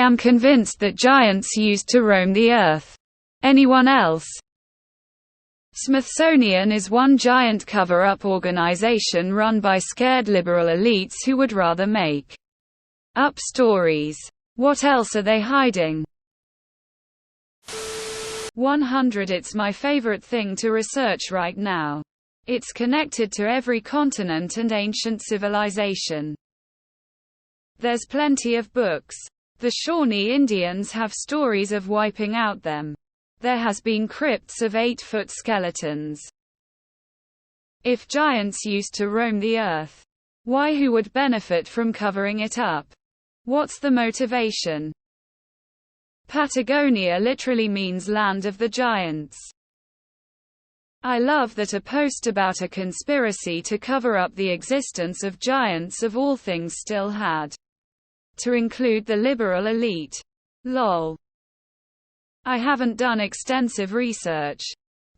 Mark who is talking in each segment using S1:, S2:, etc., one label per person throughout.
S1: am convinced that giants used to roam the earth. Anyone else? Smithsonian is one giant cover-up organization run by scared liberal elites who would rather make up stories. What else are they hiding? 100. It's my favorite thing to research right now. It's connected to every continent and ancient civilization. There's plenty of books. The Shawnee Indians have stories of wiping out them. There has been crypts of 8-foot skeletons. If giants used to roam the earth, why? Who would benefit from covering it up? What's the motivation? Patagonia literally means land of the giants. I love that a post about a conspiracy to cover up the existence of giants of all things still had to include the liberal elite. Lol. I haven't done extensive research,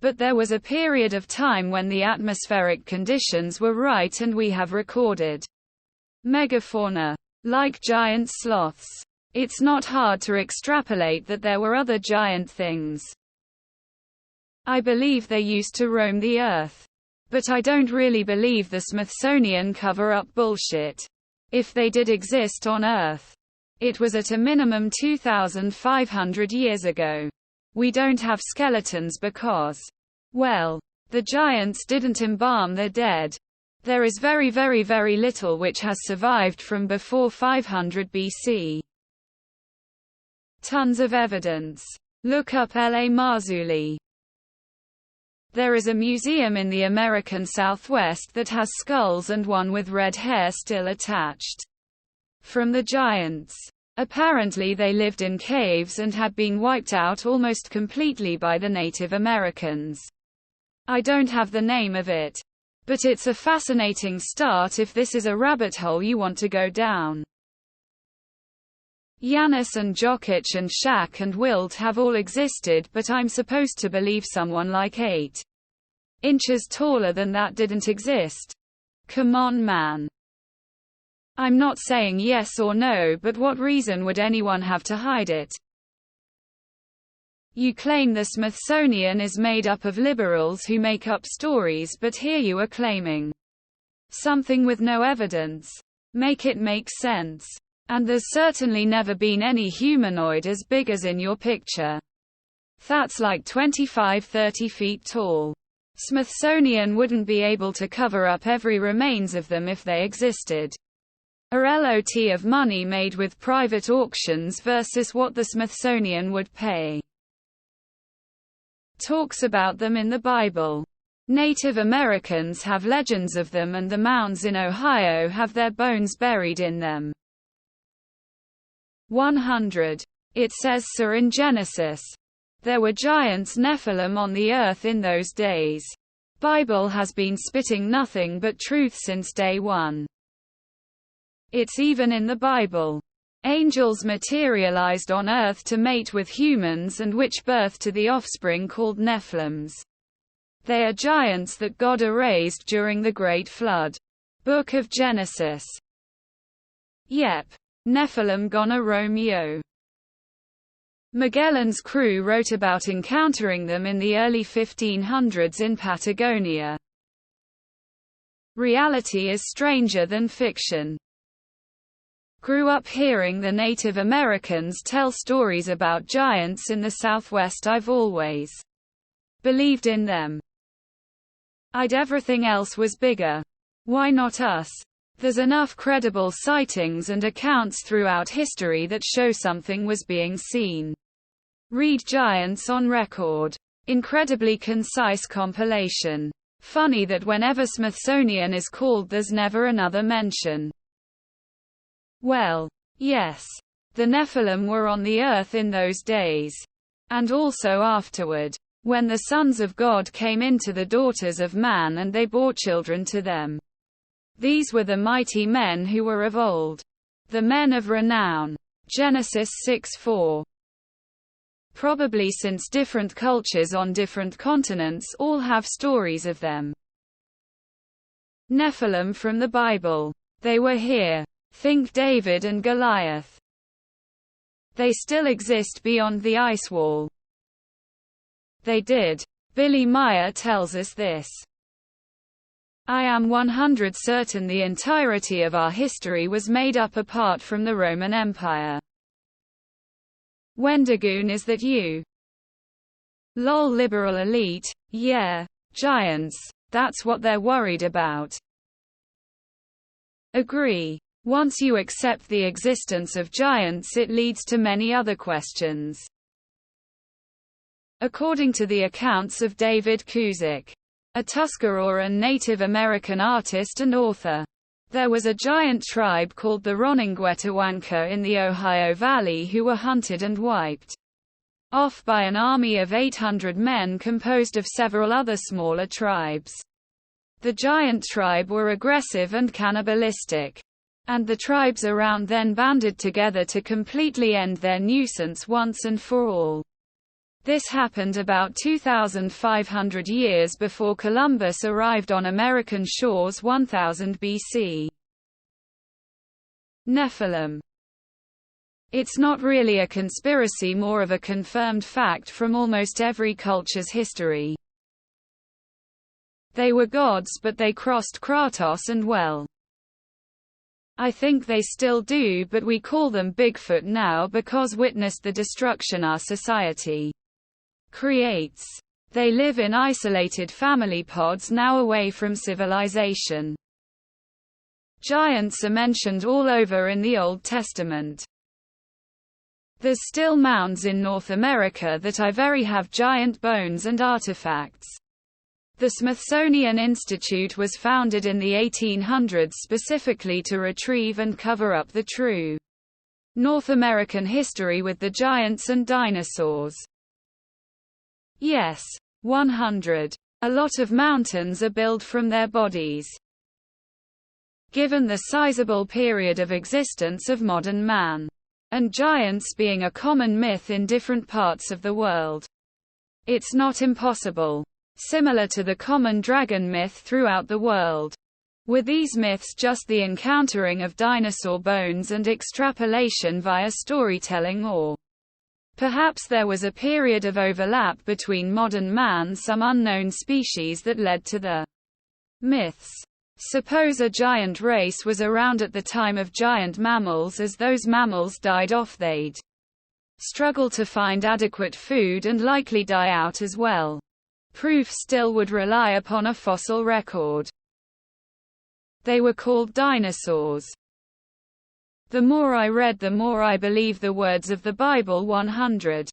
S1: but there was a period of time when the atmospheric conditions were right and we have recorded megafauna, like giant sloths. It's not hard to extrapolate that there were other giant things. I believe they used to roam the earth, but I don't really believe the Smithsonian cover-up bullshit. If they did exist on Earth, it was at a minimum 2,500 years ago. We don't have skeletons because, well, the giants didn't embalm their dead. There is very little which has survived from before 500 BC. Tons of evidence. Look up L.A. Marzulli. There is a museum in the American Southwest that has skulls and one with red hair still attached from the giants. Apparently they lived in caves and had been wiped out almost completely by the Native Americans. I don't have the name of it, but it's a fascinating start if this is a rabbit hole you want to go down. Giannis and Jokic and Shaq and Wilt have all existed, but I'm supposed to believe someone like 8 inches taller than that didn't exist. Come on, man. I'm not saying yes or no, but what reason would anyone have to hide it? You claim the Smithsonian is made up of liberals who make up stories, but here you are claiming something with no evidence. Make it make sense. And there's certainly never been any humanoid as big as in your picture. That's like 25-30 feet tall. Smithsonian wouldn't be able to cover up every remains of them if they existed. A lot of money made with private auctions versus what the Smithsonian would pay. Talks about them in the Bible. Native Americans have legends of them, and the mounds in Ohio have their bones buried in them. 100. It says so in Genesis. There were giants Nephilim on the earth in those days. Bible has been spitting nothing but truth since day one. It's even in the Bible. Angels materialized on earth to mate with humans and which birth to the offspring called Nephilims. They are giants that God erased during the Great Flood. Book of Genesis. Yep. Nephilim gonna roam yo. Magellan's crew wrote about encountering them in the early 1500s in Patagonia. Reality is stranger than fiction. Grew up hearing the Native Americans tell stories about giants in the Southwest. I've always believed in them. Everything else was bigger. Why not us? There's enough credible sightings and accounts throughout history that show something was being seen. Read Giants on Record. Incredibly concise compilation. Funny that whenever Smithsonian is called there's never another mention. Well, yes. The Nephilim were on the earth in those days. And also afterward. When the sons of God came into the daughters of man and they bore children to them. These were the mighty men who were of old. The men of renown. Genesis 6:4. Probably since different cultures on different continents all have stories of them. Nephilim from the Bible. They were here. Think David and Goliath. They still exist beyond the ice wall. They did. Billy Meyer tells us this. I am 100% certain the entirety of our history was made up apart from the Roman Empire. Wendigoon, is that you? Lol, liberal elite. Yeah. Giants. That's what they're worried about. Agree. Once you accept the existence of giants, it leads to many other questions. According to the accounts of David Kuzik, a Tuscaroran Native American artist and author, there was a giant tribe called the Roningwetawanka in the Ohio Valley who were hunted and wiped off by an army of 800 men composed of several other smaller tribes. The giant tribe were aggressive and cannibalistic, and the tribes around then banded together to completely end their nuisance once and for all. This happened about 2,500 years before Columbus arrived on American shores 1000 BC. Nephilim. It's not really a conspiracy, more of a confirmed fact from almost every culture's history. They were gods, but they crossed Kratos and well, I think they still do, but we call them Bigfoot now because witnessed the destruction our society creates. They live in isolated family pods now away from civilization. Giants are mentioned all over in the Old Testament. There's still mounds in North America that have giant bones and artifacts. The Smithsonian Institute was founded in the 1800s specifically to retrieve and cover up the true North American history with the giants and dinosaurs. Yes. 100. A lot of mountains are built from their bodies. Given the sizable period of existence of modern man, and giants being a common myth in different parts of the world, it's not impossible. Similar to the common dragon myth throughout the world. Were these myths just the encountering of dinosaur bones and extrapolation via storytelling, or perhaps there was a period of overlap between modern man and some unknown species that led to the myths? Suppose a giant race was around at the time of giant mammals. As those mammals died off, they'd struggle to find adequate food and likely die out as well. Proof still would rely upon a fossil record. They were called dinosaurs. The more I read, the more I believe the words of the Bible. 100.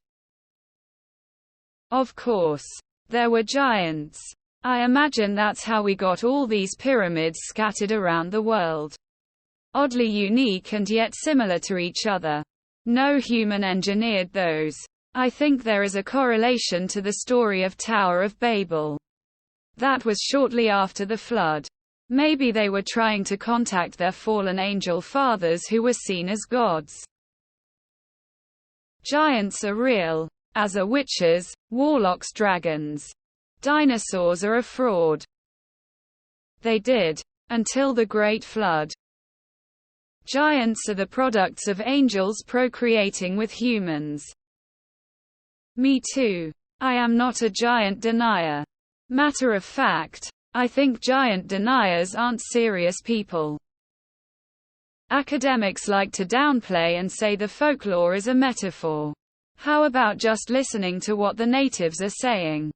S1: Of course, there were giants. I imagine that's how we got all these pyramids scattered around the world. Oddly unique and yet similar to each other. No human engineered those. I think there is a correlation to the story of Tower of Babel. That was shortly after the flood. Maybe they were trying to contact their fallen angel fathers who were seen as gods. Giants are real, as are witches, warlocks, dragons. Dinosaurs are a fraud. They did. Until the Great Flood. Giants are the products of angels procreating with humans. Me too. I am not a giant denier. Matter of fact, I think giant deniers aren't serious people. Academics like to downplay and say the folklore is a metaphor. How about just listening to what the natives are saying?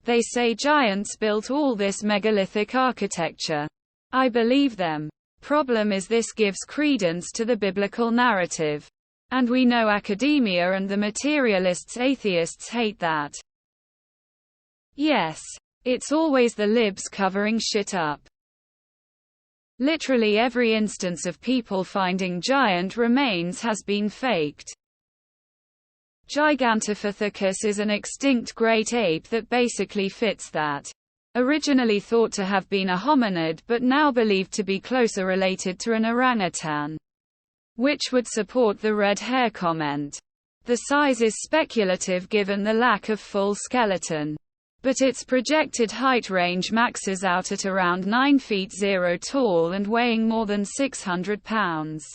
S1: They say giants built all this megalithic architecture. I believe them. Problem is this gives credence to the biblical narrative. And we know academia and the materialists, atheists hate that. Yes. It's always the libs covering shit up. Literally every instance of people finding giant remains has been faked. Gigantopithecus is an extinct great ape that basically fits that. Originally thought to have been a hominid but now believed to be closer related to an orangutan. Which would support the red hair comment. The size is speculative given the lack of full skeleton. But its projected height range maxes out at around 9 feet 0 tall and weighing more than 600 pounds.